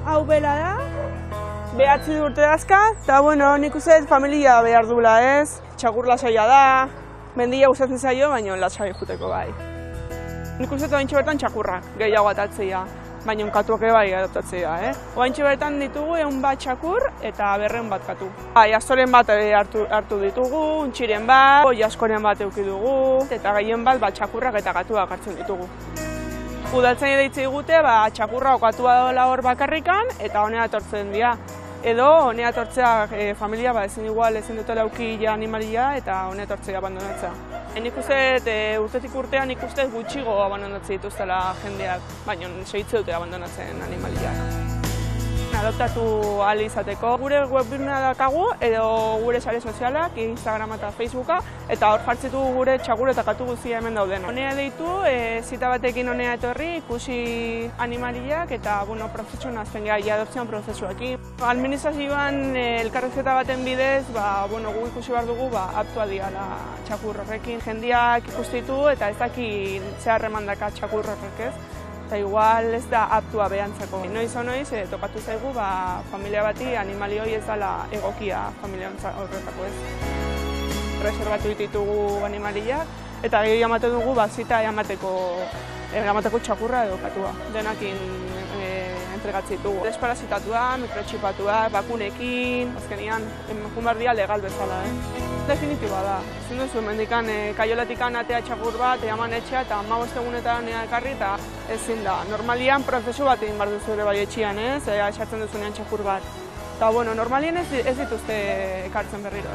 hau bela da, 9 urte dazka, eta bueno, nik uste familia behar dula ez, txakur lasaia da, mendia gustatzen zaio, baina lasai juteko bai. Nik uste oaintxe bertan txakurrak gehiago atatzea, baina katuak bai atatzea. Oaintxe bertan ditugu 100 bat txakur eta 200 bat katu. Azoren bat hartu ditugu, untxiren bat, jaskoren bat eduki dugu, eta gehien bat txakurrak eta katuak hartzen ditugu. Udaltzaile deitze digute, txakurra okatua dola hor bakarrikan eta honea etortzen dira. Edo honea etortzea familia ezin dutela auki animalia eta honea etortzea abandonatzea. Nik uste urtetik urtean nik uste gutxigo abandonatzen dituztela jendeak, baina segitze dute abandonatzen animaliak. Adoptatu ahal izateko. Gure webbinea daukagu edo gure sare sozialak, Instagrama eta Facebooka, eta hor jartzitu gure txakur eta katu guztia hemen dauden. Honea deitu, zita batekin honea etorri, ikusi animaliak eta prozesuan azten gara, adopzioan prozesuakin. Administrazioan elkarrizketa baten bidez, gu ikusi behar dugu aptua diala txakur horrekin. Jendeak ikustitu eta ez daki zehar emandaka txakur horrek ez. Eta igual ez da aptua behantzako. Noiz o noiz, tokatu zaigu, familia bati animali hori ez dela egokia familia horretako ez. Reserbatu ditugu animaliak, eta gehi ematen dugu zita eramateko txakurra edo katua. Denakin entregatzen ditugu. Desparazitatua, mikrotxipatua, bakunekin, azkenean, junbardia legal bezala. Definitiba da. Ezin duzu, mendikan kaiolatikan atea txakur bat, eaman etxea eta 15 egunetan ekarri eta ezin da. Normalian prozesu bat egin behar duzu ere bai etxean, esatzen duzunean txakur bat. Eta normalien ez dituzte ekartzen berriro.